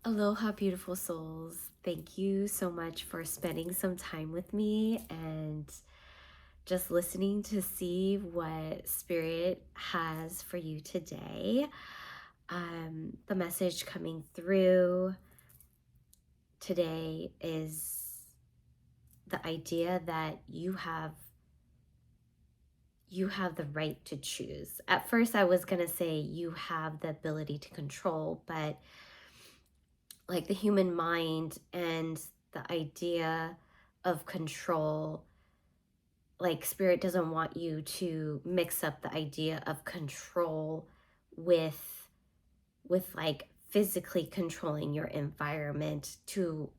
Aloha, beautiful souls. Thank you so much for spending some time with me and just listening to see what Spirit has for you today. The message coming through today is the idea that you have the right to choose. At first I was going to say you have the ability to control, but like the human mind and the idea of control, like spirit doesn't want you to mix up the idea of control with like physically controlling your environment to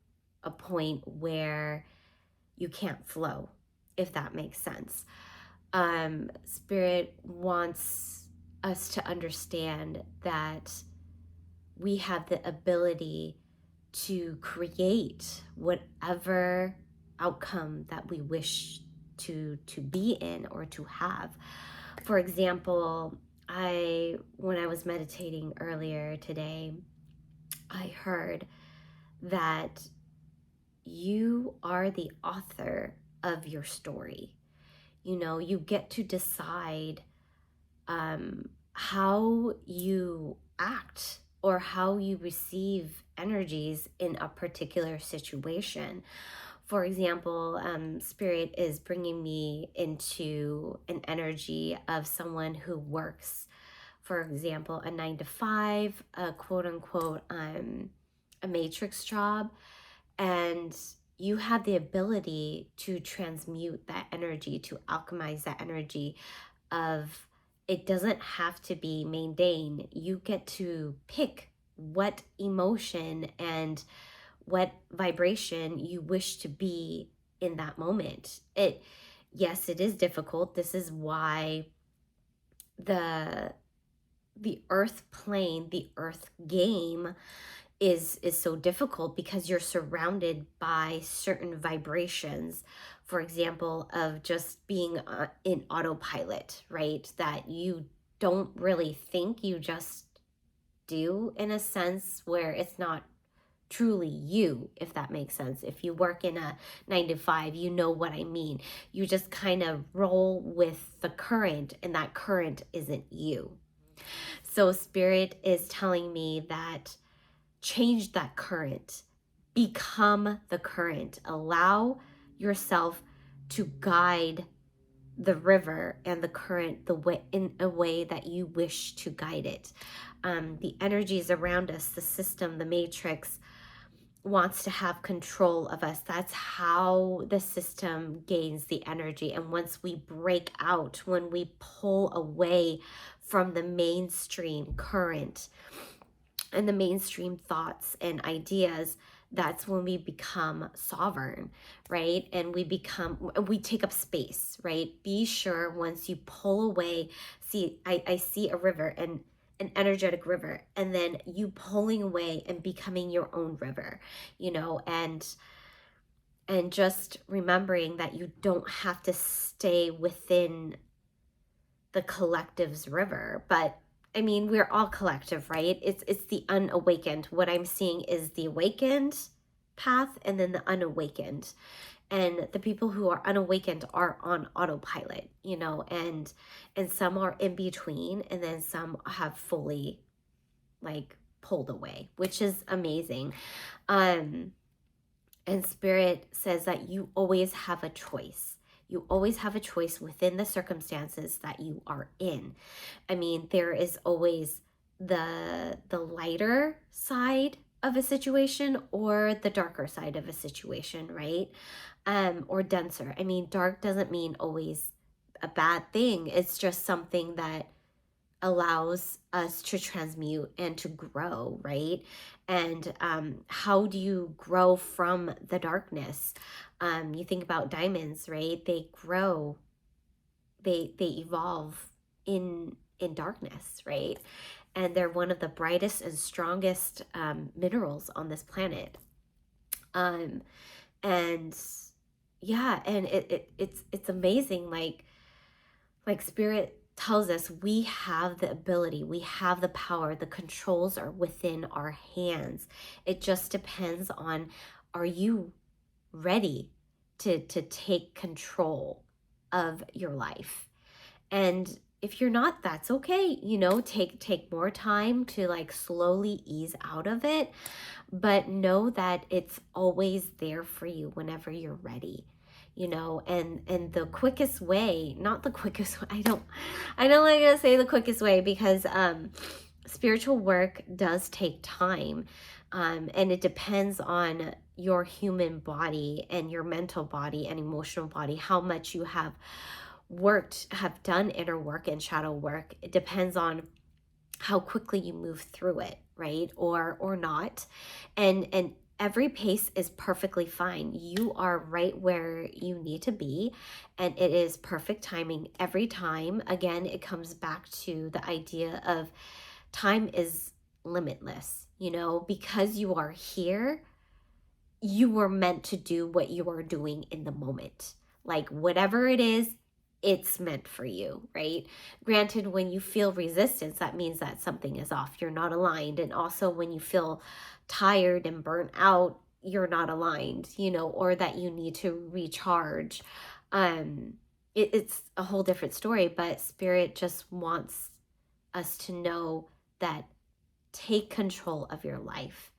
a point where you can't flow, if that makes sense. Spirit wants us to understand that we have the ability to create whatever outcome that we wish to be in or to have. For example, when I was meditating earlier today, I heard that you are the author of your story. You know, you get to decide how you act or how you receive energies in a particular situation. For example, Spirit is bringing me into an energy of someone who works, for example, a 9 to 5, a quote unquote, a matrix job. And you have the ability to transmute that energy, to alchemize that energy of it doesn't have to be mundane. You get to pick what emotion and what vibration you wish to be in that moment. Yes, it is difficult. This is why the earth plane, the earth game is so difficult, because you're surrounded by certain vibrations, for example, of just being in autopilot, right? That you don't really think, you just do, in a sense where it's not truly you, if that makes sense. If you work in a 9 to 5, you know what I mean. You just kind of roll with the current, and that current isn't you. So spirit is telling me that change that current, become the current, allow yourself to guide the river and the current the way, in a way that you wish to guide it. The energies around us, the system, the matrix, wants to have control of us. That's how the system gains the energy. And once we break out, when we pull away from the mainstream current and the mainstream thoughts and ideas, that's when we become sovereign, right? And we take up space, right? Be sure once you pull away, see, I see a river, and an energetic river, and then you pulling away and becoming your own river, and just remembering that you don't have to stay within the collective's river. But I mean, we're all collective, right? It's the unawakened. What I'm seeing is the awakened path and then the unawakened. And the people who are unawakened are on autopilot, and some are in between, and then some have fully like pulled away, which is amazing. And spirit says that you always have a choice. You always have a choice within the circumstances that you are in. I mean, there is always the lighter side of a situation or the darker side of a situation, right? Or denser. I mean, dark doesn't mean always a bad thing. It's just something that allows us to transmute and to grow, right? And how do you grow from the darkness? You think about diamonds, right? They grow, they evolve in darkness, right? And they're one of the brightest and strongest minerals on this planet. Um, and yeah, and it's amazing, like spirit tells us we have the ability, we have the power, the controls are within our hands. It just depends on, are you ready to take control of your life? And if you're not, that's okay. Take more time to like slowly ease out of it, but know that it's always there for you whenever you're ready. And the quickest way, not the quickest way, I don't like to say the quickest way, because spiritual work does take time. And it depends on your human body and your mental body and emotional body, how much you have done inner work and shadow work. It depends on how quickly you move through it, right? Or not. And every pace is perfectly fine. You are right where you need to be, and it is perfect timing every time. Again, it comes back to the idea of time is limitless, because you are here, you were meant to do what you are doing in the moment. Like whatever it is, it's meant for you, right? Granted, when you feel resistance, that means that something is off. You're not aligned. And also when you feel tired and burnt out, you're not aligned, or that you need to recharge. Um, it's a whole different story, but Spirit just wants us to know that take control of your life.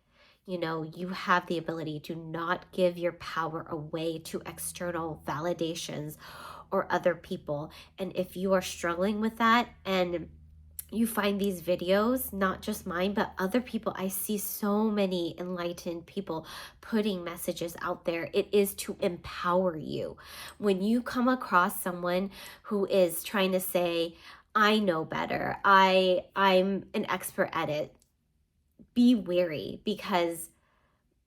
You have the ability to not give your power away to external validations or other people. And if you are struggling with that and you find these videos, not just mine, but other people, I see so many enlightened people putting messages out there. It is to empower you. When you come across someone who is trying to say, I know better, I'm an expert at it, be wary, because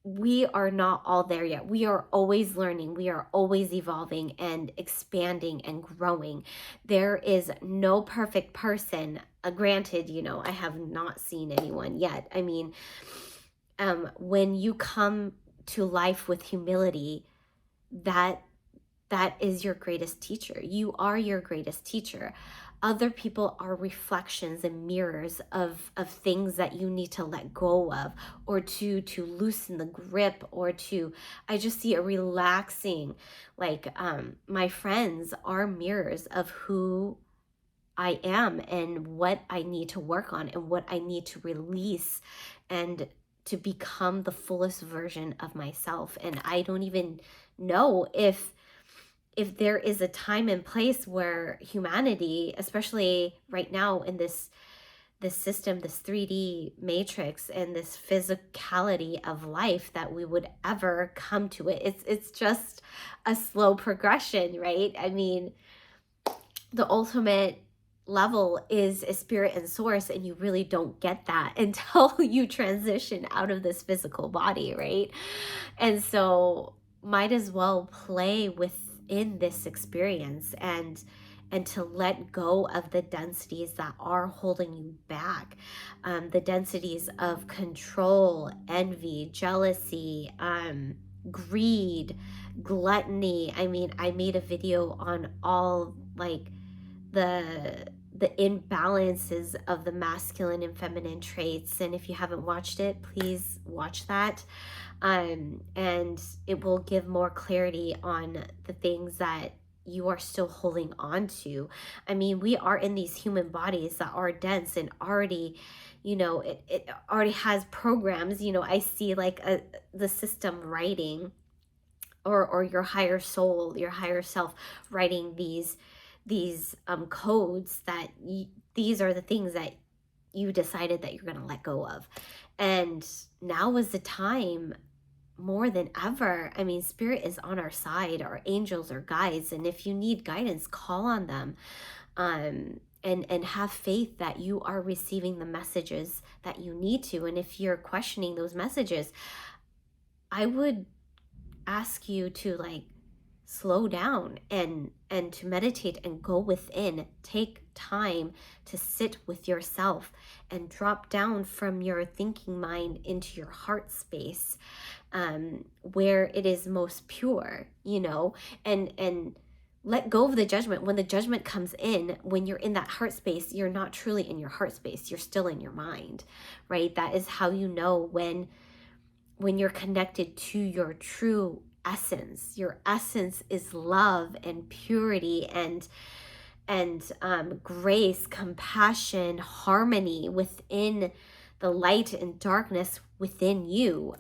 we are not all there yet. We are always learning. We are always evolving and expanding and growing. There is no perfect person. Granted, I have not seen anyone yet. I mean, when you come to life with humility, that is your greatest teacher. You are your greatest teacher. Other people are reflections and mirrors of things that you need to let go of, or to loosen the grip, or to, I just see a relaxing, like my friends are mirrors of who I am and what I need to work on and what I need to release, and to become the fullest version of myself. And I don't even know if there is a time and place where humanity, especially right now in this system, this 3D matrix and this physicality of life, that we would ever come to it. It's just a slow progression, right? I mean, the ultimate level is a spirit and source, and you really don't get that until you transition out of this physical body, right? And so might as well play within this experience, and to let go of the densities that are holding you back, the densities of control, envy, jealousy, greed, gluttony. I mean, I made a video on all, like, the imbalances of the masculine and feminine traits, and if you haven't watched it, please watch that. And it will give more clarity on the things that you are still holding on to. I mean, we are in these human bodies that are dense and already, it already has programs. I see like the system writing, or your higher soul, your higher self writing these codes, that these are the things that you decided that you're going to let go of. And now is the time, more than ever. I mean, Spirit is on our side, our angels are guides, and if you need guidance, call on them. And have faith that you are receiving the messages that you need to. And if you're questioning those messages, I would ask you to, like, slow down and to meditate and go within. Take time to sit with yourself and drop down from your thinking mind into your heart space, where it is most pure, and let go of the judgment. When the judgment comes in, when you're in that heart space, you're not truly in your heart space. You're still in your mind, right? That is how you know when you're connected to your true essence. Your essence is love and purity and grace, compassion, harmony within the light and darkness within you.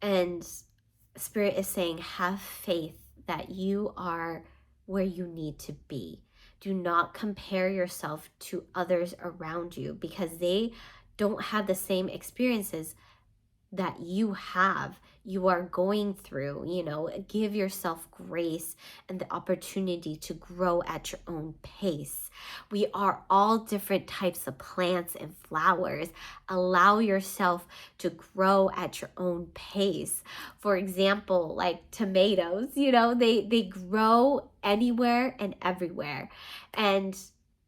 And Spirit is saying, have faith that you are where you need to be. Do not compare yourself to others around you, because they don't have the same experiences that you have, you are going through. Give yourself grace and the opportunity to grow at your own pace. We are all different types of plants and flowers. Allow yourself to grow at your own pace. For example, like tomatoes, they grow anywhere and everywhere. And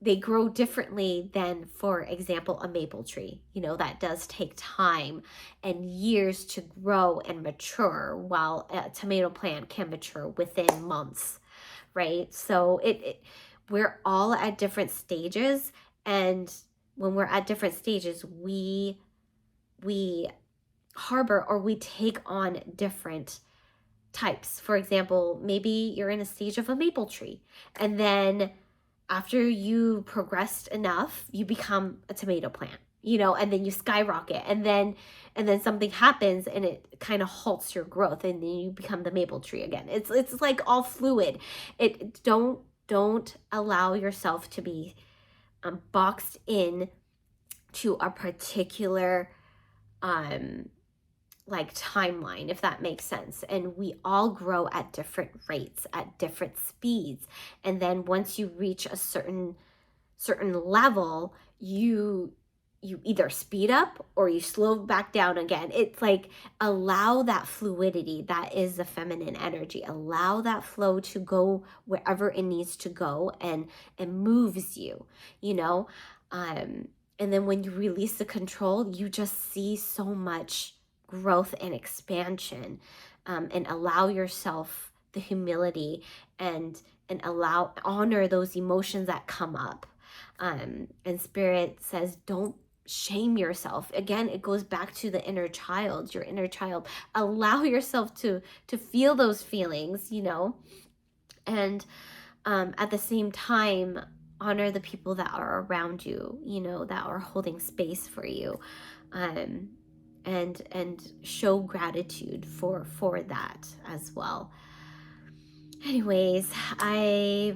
they grow differently than, for example, a maple tree. That does take time and years to grow and mature, while a tomato plant can mature within months, right? So we're all at different stages, and when we're at different stages, we harbor, or we take on different types. For example, maybe you're in a stage of a maple tree, and then after you progressed enough, you become a tomato plant, and then you skyrocket, and then something happens and it kind of halts your growth, and then you become the maple tree again. It's like all fluid. Don't allow yourself to be boxed in to a particular like timeline, if that makes sense. And we all grow at different rates, at different speeds. And then once you reach a certain level, you either speed up or you slow back down again. It's like, allow that fluidity. That is the feminine energy. Allow that flow to go wherever it needs to go, and moves you, and then when you release the control, you just see so much growth and expansion, and allow yourself the humility, and honor those emotions that come up. And Spirit says, don't shame yourself. Again, it goes back to the inner child, your inner child. Allow yourself to feel those feelings, and at the same time, honor the people that are around you, that are holding space for you. And show gratitude for that as well. Anyways, I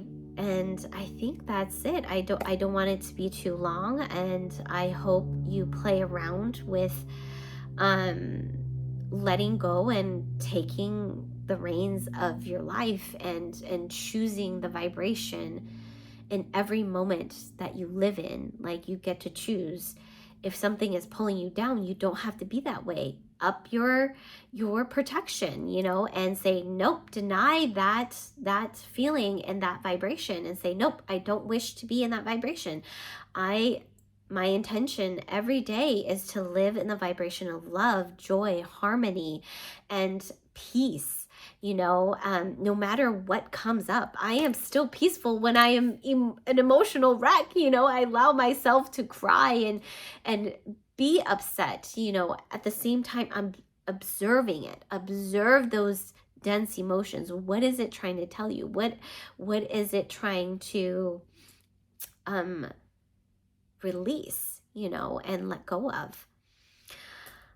think that's it. I don't want it to be too long, and I hope you play around with letting go and taking the reins of your life, and choosing the vibration in every moment that you live in. Like, you get to choose. If something is pulling you down, you don't have to be that way. Up your protection, and say, nope, deny that feeling and that vibration, and say, nope, I don't wish to be in that vibration. My intention every day is to live in the vibration of love, joy, harmony, and peace. No matter what comes up, I am still peaceful when I am an emotional wreck. I allow myself to cry and be upset. At the same time, I'm observing it. Observe those dense emotions. What is it trying to tell you? What is it trying to release, and let go of?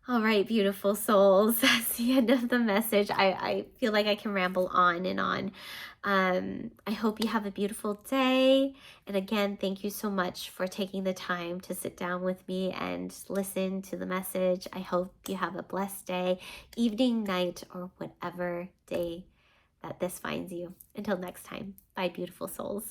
All right, beautiful souls. That's the end of the message. I feel like I can ramble on and on. I hope you have a beautiful day. And again, thank you so much for taking the time to sit down with me and listen to the message. I hope you have a blessed day, evening, night, or whatever day that this finds you. Until next time, bye, beautiful souls.